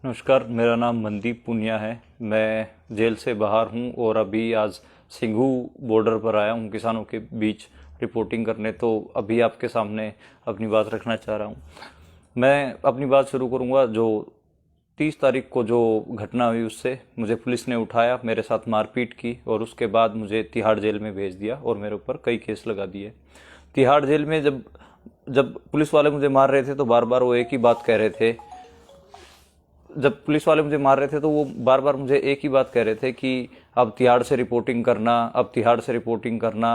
नमस्कार, मेरा नाम मनदीप पुनिया है। मैं जेल से बाहर हूं और अभी आज सिंघू बॉर्डर पर आया हूं किसानों के बीच रिपोर्टिंग करने। तो अभी आपके सामने अपनी बात रखना चाह रहा हूं। मैं अपनी बात शुरू करूंगा जो 30 तारीख को जो घटना हुई उससे। मुझे पुलिस ने उठाया, मेरे साथ मारपीट की और उसके बाद मुझे तिहाड़ जेल में भेज दिया और मेरे ऊपर कई केस लगा दिए। तिहाड़ जेल में जब जब पुलिस वाले मुझे मार रहे थे तो बार बार वो एक ही बात कह रहे थे। जब पुलिस वाले मुझे मार रहे थे तो वो बार बार मुझे एक ही बात कह रहे थे कि अब तिहाड़ से रिपोर्टिंग करना, अब तिहाड़ से रिपोर्टिंग करना।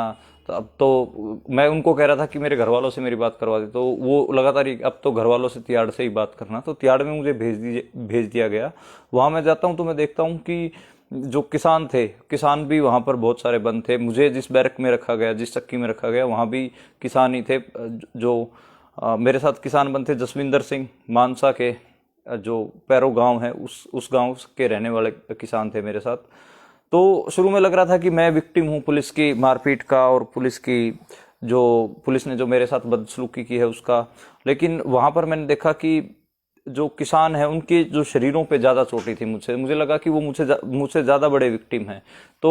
तो अब तो मैं उनको कह रहा था कि मेरे घर वालों से मेरी बात करवा दे, तो वो लगातार अब तो घर वालों से तिहाड़ से ही बात करना। तो तिहाड़ में मुझे भेज दिया गया। वहाँ मैं जाता हूँ तो मैं देखता हूँ कि जो किसान थे, किसान भी वहाँ पर बहुत सारे बंद थे। मुझे जिस बैरक में रखा गया, जिस चक्की में रखा गया, वहाँ भी किसान ही थे। जो मेरे साथ किसान बंद थे जसविंदर सिंह मानसा के, जो पैरो गांव है, उस गांव के रहने वाले किसान थे मेरे साथ। तो शुरू में लग रहा था कि मैं विक्टिम हूं पुलिस की मारपीट का और पुलिस ने जो मेरे साथ बदसलूकी की है उसका। लेकिन वहां पर मैंने देखा कि जो किसान है उनके जो शरीरों पे ज्यादा चोटी थी। मुझे लगा कि वो मुझसे ज्यादा बड़े विक्टिम हैं। तो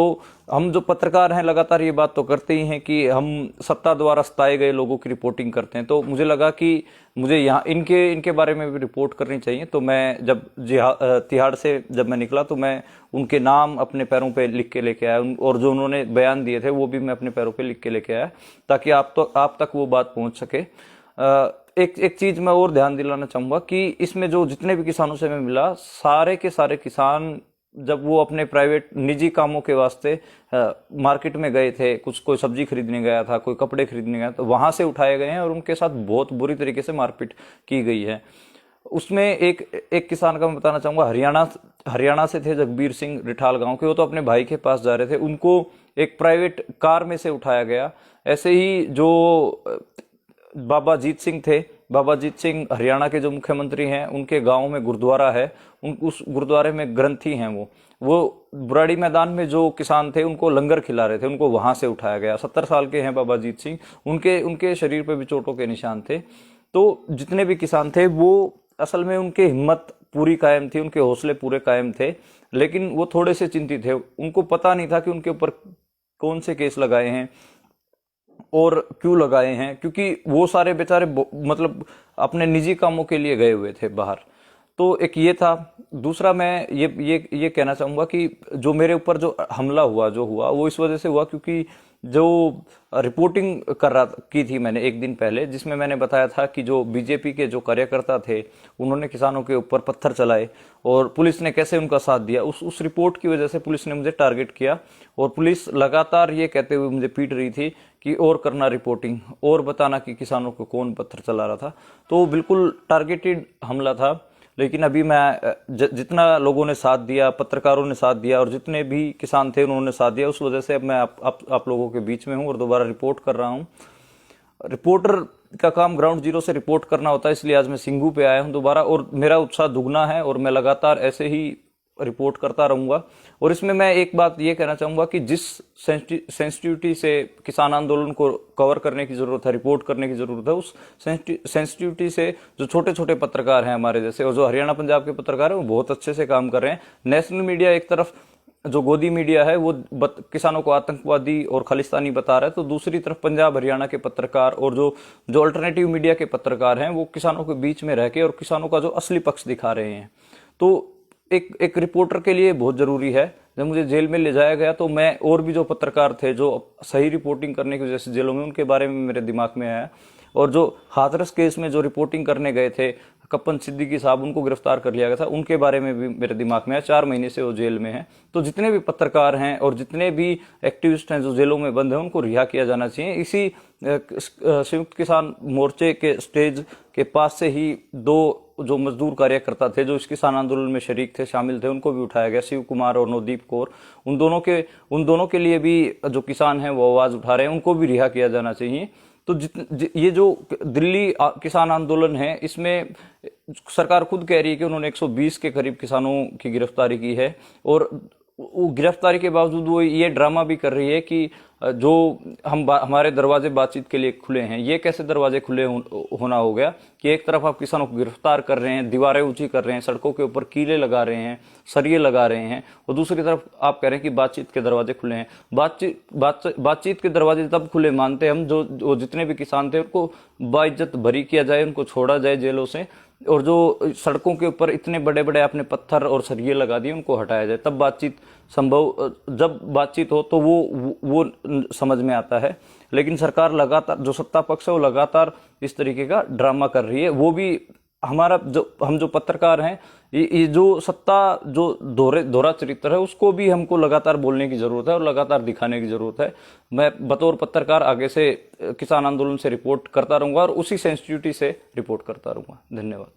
हम जो पत्रकार हैं लगातार ये बात तो करते ही हैं कि हम सत्ता द्वारा सताए गए लोगों की रिपोर्टिंग करते हैं। तो मुझे लगा कि मुझे यहाँ इनके इनके बारे में भी रिपोर्ट करनी चाहिए। तो मैं जब तिहाड़ से जब मैं निकला तो मैं उनके नाम अपने पैरों पे लिख के लेके आया और जो उन्होंने बयान दिए थे वो भी मैं अपने पैरों पे लिख के लेके आया, ताकि आप तक वो बात पहुंच सके। एक चीज मैं और ध्यान दिलाना चाहूंगा कि इसमें जो जितने भी किसानों से मैं मिला, सारे के सारे किसान जब वो अपने प्राइवेट निजी कामों के वास्ते मार्केट में गए थे, कोई सब्जी खरीदने गया था, कोई कपड़े खरीदने गया, तो वहां से उठाए गए हैं और उनके साथ बहुत बुरी तरीके से मारपीट की गई है। उसमें एक किसान का मैं बताना चाहूंगा, हरियाणा से थे, जगबीर सिंह रिठाल गांव के। वो तो अपने भाई के पास जा रहे थे, उनको एक प्राइवेट कार में से उठाया गया। ऐसे ही जो बाबा जीत सिंह थे, बाबा जीत सिंह हरियाणा के जो मुख्यमंत्री हैं, उनके गांव में गुरुद्वारा है। उस गुरुद्वारे में ग्रंथी हैं। वो बुराड़ी मैदान में जो किसान थे उनको लंगर खिला रहे थे, उनको वहां से उठाया गया। 70 साल के हैं बाबा जीत सिंह। उनके उनके शरीर पे भी चोटों के निशान थे। तो जितने भी किसान थे वो असल में उनकी हिम्मत पूरी कायम थी, उनके हौसले पूरे कायम थे, लेकिन वो थोड़े से चिंतित थे। उनको पता नहीं था कि उनके ऊपर कौन से केस लगाए हैं और क्यों लगाए हैं, क्योंकि वो सारे बेचारे मतलब अपने निजी कामों के लिए गए हुए थे बाहर। तो एक ये था। दूसरा मैं ये कहना चाहूंगा कि जो मेरे ऊपर जो हमला हुआ, जो हुआ, वो इस वजह से हुआ क्योंकि जो रिपोर्टिंग की थी मैंने एक दिन पहले, जिसमें मैंने बताया था कि जो बीजेपी के जो कार्यकर्ता थे उन्होंने किसानों के ऊपर पत्थर चलाए और पुलिस ने कैसे उनका साथ दिया। उस रिपोर्ट की वजह से पुलिस ने मुझे टारगेट किया और पुलिस लगातार ये कहते हुए मुझे पीट रही थी कि और करना रिपोर्टिंग, और बताना कि किसानों को कौन पत्थर चला रहा था। तो बिल्कुल टारगेटेड हमला था। लेकिन अभी मैं जितना लोगों ने साथ दिया, पत्रकारों ने साथ दिया और जितने भी किसान थे उन्होंने साथ दिया, उस वजह से अब मैं आप लोगों के बीच में हूं और दोबारा रिपोर्ट कर रहा हूं। रिपोर्टर का काम ग्राउंड जीरो से रिपोर्ट करना होता है, इसलिए आज मैं सिंघू पे आया हूं दोबारा और मेरा उत्साह दुगना है और मैं लगातार ऐसे ही रिपोर्ट करता रहूंगा। और इसमें मैं एक बात ये कहना चाहूंगा कि जिस सेंसिटिविटी से किसान आंदोलन को कवर करने की जरूरत है, रिपोर्ट करने की जरूरत है, उस सेंसिटिविटी से जो छोटे छोटे पत्रकार हैं हमारे जैसे, और जो हरियाणा पंजाब के पत्रकार हैं, वो बहुत अच्छे से काम कर रहे हैं। नेशनल मीडिया एक तरफ, जो गोदी मीडिया है वो किसानों को आतंकवादी और खालिस्तानी बता रहा है, तो दूसरी तरफ पंजाब हरियाणा के पत्रकार और जो जो अल्टरनेटिव मीडिया के पत्रकार हैं वो किसानों के बीच में रह के और किसानों का जो असली पक्ष दिखा रहे हैं। तो एक रिपोर्टर के लिए बहुत जरूरी है। जब मुझे जेल में ले जाया गया तो मैं और भी जो पत्रकार थे जो सही रिपोर्टिंग करने की वजह से जेलों में, उनके बारे में मेरे दिमाग में आया। और जो हाथरस केस में जो रिपोर्टिंग करने गए थे कप्पन सिद्दीकी साहब, उनको गिरफ्तार कर लिया गया था, उनके बारे में भी मेरे दिमाग में आया। 4 महीने से वो जेल में है। तो जितने भी पत्रकार हैं और जितने भी एक्टिविस्ट हैं जो जेलों में बंद हैं, उनको रिहा किया जाना चाहिए। इसी संयुक्त किसान मोर्चे के स्टेज के पास से ही 2 जो मजदूर कार्यकर्ता थे जो इस किसान आंदोलन में शरीक थे, शामिल थे, उनको भी उठाया गया, शिव कुमार और नवदीप कौर। उन दोनों के लिए भी जो किसान हैं वो आवाज उठा रहे हैं, उनको भी रिहा किया जाना चाहिए। तो ये जो दिल्ली किसान आंदोलन है, इसमें सरकार खुद कह रही है कि उन्होंने 120 के करीब किसानों की गिरफ्तारी की है और वो गिरफ्तारी के बावजूद वो ये ड्रामा भी कर रही है कि जो हमारे दरवाजे बातचीत के लिए खुले हैं, ये कैसे दरवाजे खुले होना हो गया कि एक तरफ आप किसानों को गिरफ्तार कर रहे हैं, दीवारें ऊंची कर रहे हैं, सड़कों के ऊपर कीले लगा रहे हैं, सरिये लगा रहे हैं, और दूसरी तरफ आप कह रहे हैं कि बातचीत के दरवाजे खुले हैं। बातचीत के दरवाजे तब खुले मानते हम जो जितने भी किसान थे उनको बाइज्जत बरी किया जाए, उनको छोड़ा जाए जेलों से, और जो सड़कों के ऊपर इतने बड़े बड़े आपने पत्थर और सरिये लगा दिए उनको हटाया जाए, तब बातचीत संभव, जब बातचीत हो तो वो समझ में आता है। लेकिन सरकार लगातार, जो सत्ता पक्ष है वो लगातार इस तरीके का ड्रामा कर रही है। वो भी हमारा हम जो पत्रकार हैं, ये जो सत्ता जो दोहरा चरित्र है उसको भी हमको लगातार बोलने की जरूरत है और लगातार दिखाने की जरूरत है। मैं बतौर पत्रकार आगे से किसान आंदोलन से रिपोर्ट करता रहूंगा और उसी सेंसिटिविटी से रिपोर्ट करता रहूंगा। धन्यवाद।